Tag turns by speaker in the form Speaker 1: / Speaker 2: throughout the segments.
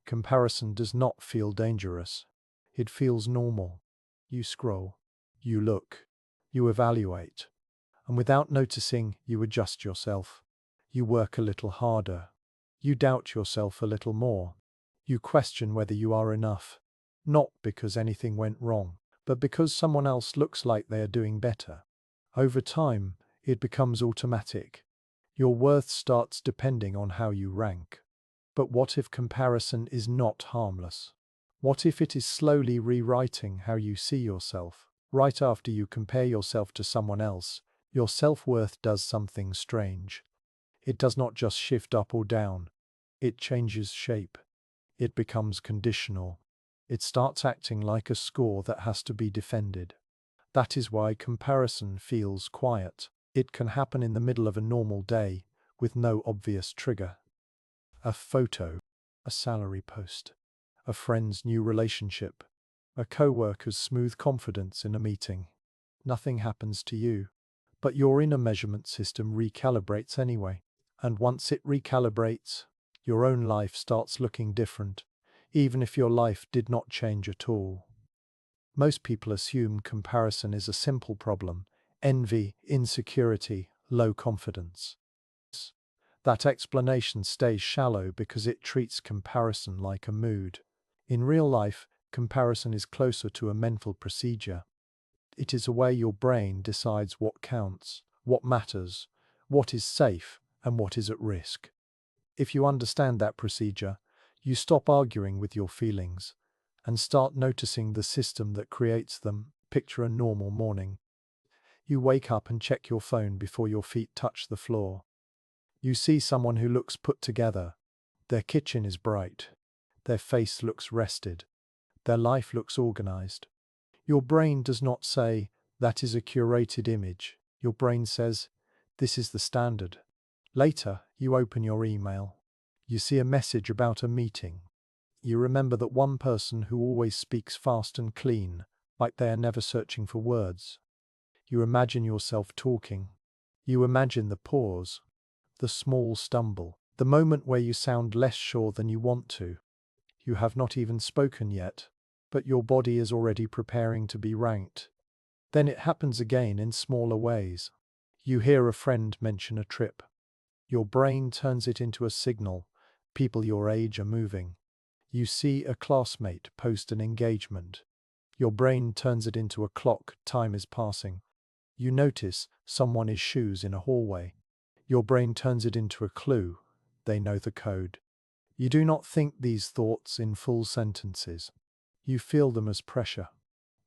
Speaker 1: Comparison does not feel dangerous. It feels normal. You scroll, you look, you evaluate, and without noticing, you adjust yourself. You work a little harder. You doubt yourself a little more. You question whether you are enough, not because anything went wrong, but because someone else looks like they are doing better. Over time, it becomes automatic. Your worth starts depending on how you rank. But what if comparison is not harmless? What if it is slowly rewriting how you see yourself? Right after you compare yourself to someone else, your self-worth does something strange. It does not just shift up or down. It changes shape. It becomes conditional. It starts acting like a score that has to be defended. That is why comparison feels quiet. It can happen in the middle of a normal day, with no obvious trigger. A photo, a salary post, a friend's new relationship, a co-worker's smooth confidence in a meeting. Nothing happens to you, but your inner measurement system recalibrates anyway. And once it recalibrates, your own life starts looking different, even if your life did not change at all. Most people assume comparison is a simple problem: envy, insecurity, low confidence. That explanation stays shallow because it treats comparison like a mood. In real life, comparison is closer to a mental procedure. It is a way your brain decides what counts, what matters, what is safe, and what is at risk. If you understand that procedure, you stop arguing with your feelings and start noticing the system that creates them. Picture a normal morning. You wake up and check your phone before your feet touch the floor. You see someone who looks put together. Their kitchen is bright. Their face looks rested. Their life looks organized. Your brain does not say, "That is a curated image." Your brain says, "This is the standard." Later, you open your email. You see a message about a meeting. You remember that one person who always speaks fast and clean, like they are never searching for words. You imagine yourself talking. You imagine the pause, the small stumble, the moment where you sound less sure than you want to. You have not even spoken yet, but your body is already preparing to be ranked. Then it happens again in smaller ways. You hear a friend mention a trip. Your brain turns it into a signal. People your age are moving. You see a classmate post an engagement. Your brain turns it into a clock. Time is passing. You notice someone's shoes in a hallway. Your brain turns it into a clue. They know the code. You do not think these thoughts in full sentences. You feel them as pressure,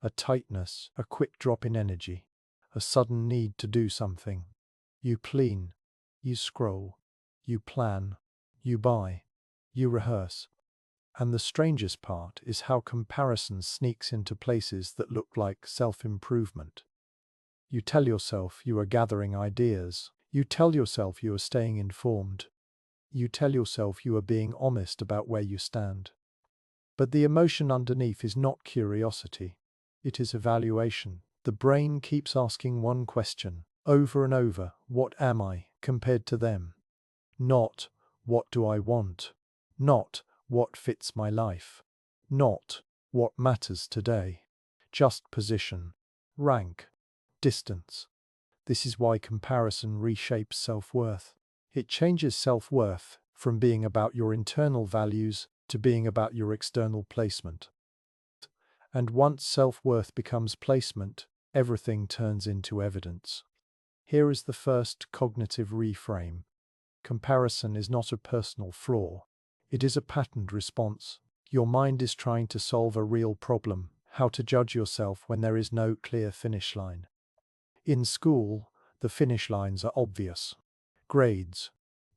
Speaker 1: a tightness, a quick drop in energy, a sudden need to do something. You clean, you scroll, you plan, you buy, you rehearse. And the strangest part is how comparison sneaks into places that look like self-improvement. You tell yourself you are gathering ideas. You tell yourself you are staying informed. You tell yourself you are being honest about where you stand. But the emotion underneath is not curiosity. It is evaluation. The brain keeps asking one question over and over: what am I compared to them? Not, what do I want? Not, what fits my life? Not, what matters today? Just position, rank, distance. This is why comparison reshapes self-worth. It changes self-worth from being about your internal values to being about your external placement. And once self-worth becomes placement, everything turns into evidence. Here is the first cognitive reframe. Comparison is not a personal flaw. It is a patterned response. Your mind is trying to solve a real problem: how to judge yourself when there is no clear finish line. In school, the finish lines are obvious: grades,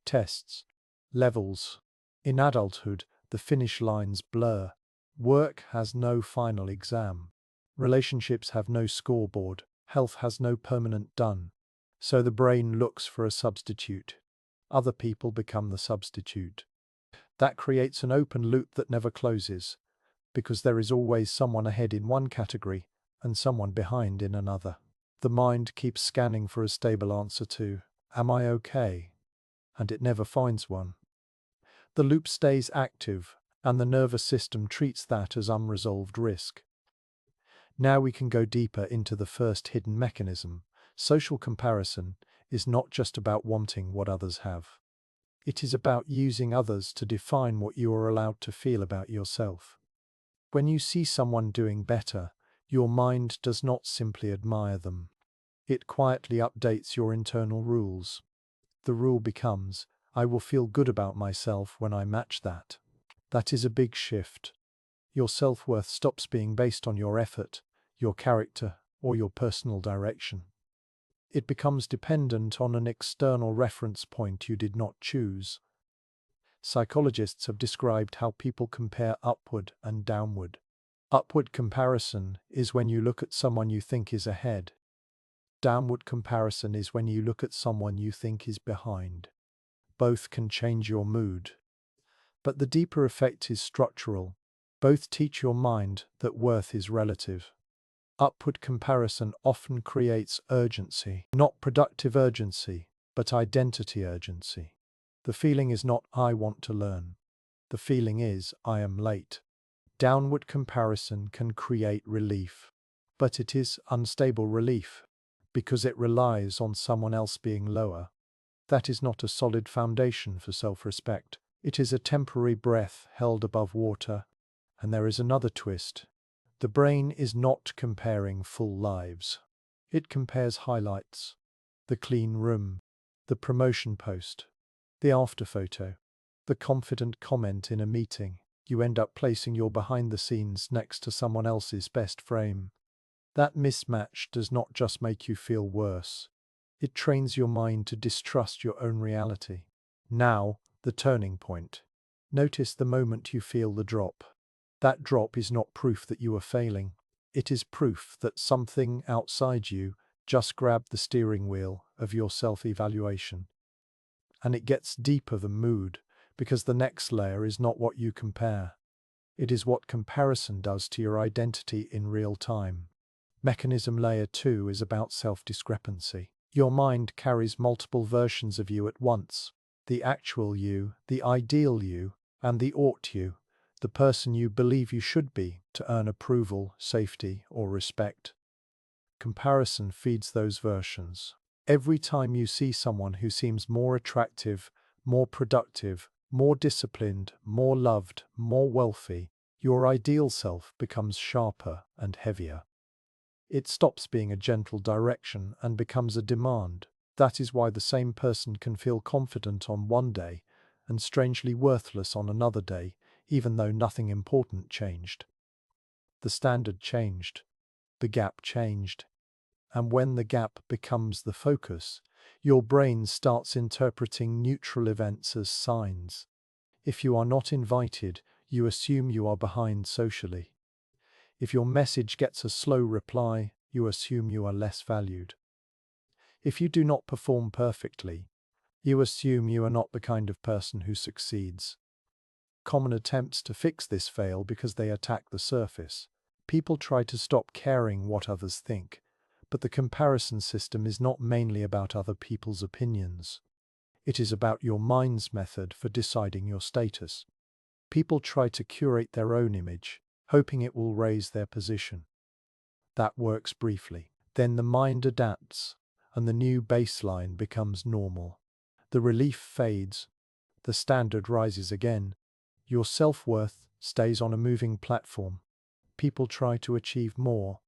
Speaker 1: tests, levels. In adulthood, the finish lines blur. Work has no final exam. Relationships have no scoreboard. Health has no permanent done. So the brain looks for a substitute. Other people become the substitute. That creates an open loop that never closes, because there is always someone ahead in one category and someone behind in another. The mind keeps scanning for a stable answer to, "Am I okay?" and it never finds one. The loop stays active, and the nervous system treats that as unresolved risk. Now we can go deeper into the first hidden mechanism. Social comparison is not just about wanting what others have. It is about using others to define what you are allowed to feel about yourself. When you see someone doing better, your mind does not simply admire them. It quietly updates your internal rules. The rule becomes, I will feel good about myself when I match that. That is a big shift. Your self-worth stops being based on your effort, your character, or your personal direction. It becomes dependent on an external reference point you did not choose. Psychologists have described how people compare upward and downward. Upward comparison is when you look at someone you think is ahead. Downward comparison is when you look at someone you think is behind. Both can change your mood. But the deeper effect is structural. Both teach your mind that worth is relative. Upward comparison often creates urgency, not productive urgency, but identity urgency. The feeling is not, I want to learn. The feeling is, I am late. Downward comparison can create relief, but it is unstable relief because it relies on someone else being lower. That is not a solid foundation for self-respect. It is a temporary breath held above water. And there is another twist. The brain is not comparing full lives. It compares highlights. The clean room, the promotion post, the after photo, the confident comment in a meeting. You end up placing your behind the scenes next to someone else's best frame. That mismatch does not just make you feel worse. It trains your mind to distrust your own reality. Now, the turning point. Notice the moment you feel the drop. That drop is not proof that you are failing. It is proof that something outside you just grabbed the steering wheel of your self-evaluation. And it gets deeper than mood, because the next layer is not what you compare. It is what comparison does to your identity in real time. Mechanism layer 2 is about self-discrepancy. Your mind carries multiple versions of you at once. The actual you, the ideal you, and the ought you. The person you believe you should be to earn approval, safety, or respect. Comparison feeds those versions. Every time you see someone who seems more attractive, more productive, more disciplined, more loved, more wealthy, your ideal self becomes sharper and heavier. It stops being a gentle direction and becomes a demand. That is why the same person can feel confident on one day and strangely worthless on another day, even though nothing important changed. The standard changed. The gap changed. And when the gap becomes the focus, your brain starts interpreting neutral events as signs. If you are not invited, you assume you are behind socially. If your message gets a slow reply, you assume you are less valued. If you do not perform perfectly, you assume you are not the kind of person who succeeds. Common attempts to fix this fail because they attack the surface. People try to stop caring what others think, but the comparison system is not mainly about other people's opinions. It is about your mind's method for deciding your status. People try to curate their own image, hoping it will raise their position. That works briefly. Then the mind adapts, and the new baseline becomes normal. The relief fades. The standard rises again. Your self-worth stays on a moving platform. People try to achieve more,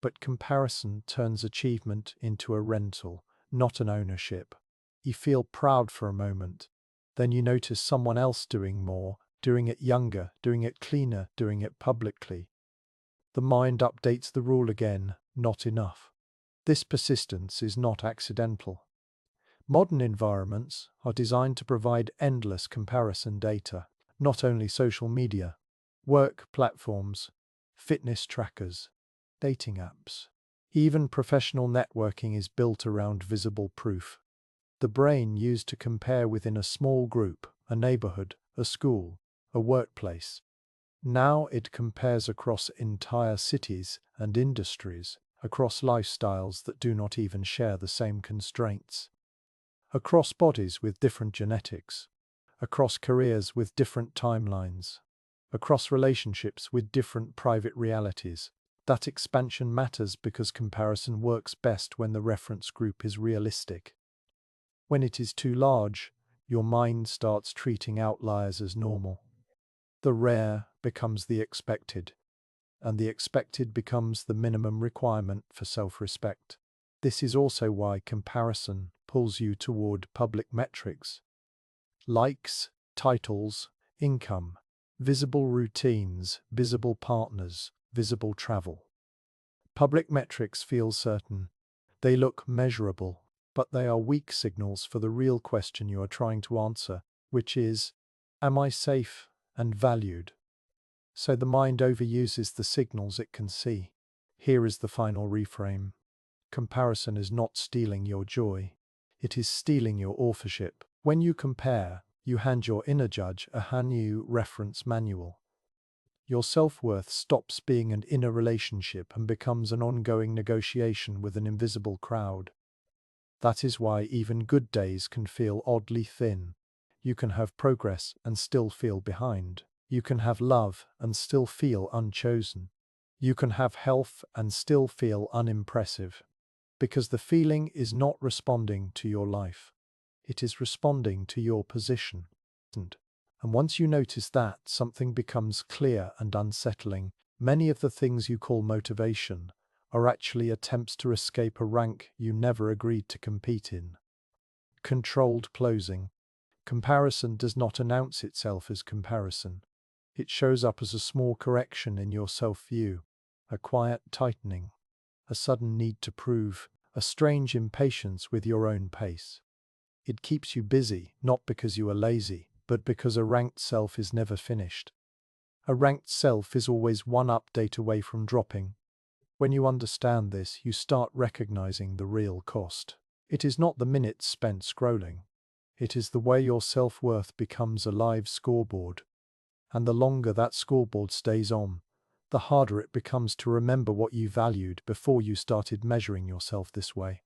Speaker 1: but comparison turns achievement into a rental, not an ownership. You feel proud for a moment. Then you notice someone else doing more, doing it younger, doing it cleaner, doing it publicly. The mind updates the rule again, not enough. This persistence is not accidental. Modern environments are designed to provide endless comparison data, not only social media, work platforms, fitness trackers, dating apps. Even professional networking is built around visible proof. The brain used to compare within a small group, a neighborhood, a school, a workplace. Now it compares across entire cities and industries, across lifestyles that do not even share the same constraints, across bodies with different genetics, across careers with different timelines. across relationships with different private realities. That expansion matters because comparison works best when the reference group is realistic. When it is too large, your mind starts treating outliers as normal. The rare becomes the expected, and the expected becomes the minimum requirement for self-respect. This is also why comparison pulls you toward public metrics. Likes, titles, income, visible routines, visible partners, visible travel. Public metrics feel certain. They look measurable, but they are weak signals for the real question you are trying to answer, which is, am I safe and valued? So the mind overuses the signals it can see. Here is the final reframe. Comparison is not stealing your joy. It is stealing your authorship. When you compare, you hand your inner judge a new reference manual. Your self-worth stops being an inner relationship and becomes an ongoing negotiation with an invisible crowd. That is why even good days can feel oddly thin. You can have progress and still feel behind. You can have love and still feel unchosen. You can have health and still feel unimpressive. Because the feeling is not responding to your life. It is responding to your position. And once you notice that, something becomes clear and unsettling. Many of the things you call motivation are actually attempts to escape a rank you never agreed to compete in. Controlled closing. Comparison does not announce itself as comparison. It shows up as a small correction in your self-view, a quiet tightening, a sudden need to prove, a strange impatience with your own pace. It keeps you busy, not because you are lazy, but because a ranked self is never finished. A ranked self is always one update away from dropping. When you understand this, you start recognizing the real cost. It is not the minutes spent scrolling. It is the way your self-worth becomes a live scoreboard. And the longer that scoreboard stays on, the harder it becomes to remember what you valued before you started measuring yourself this way.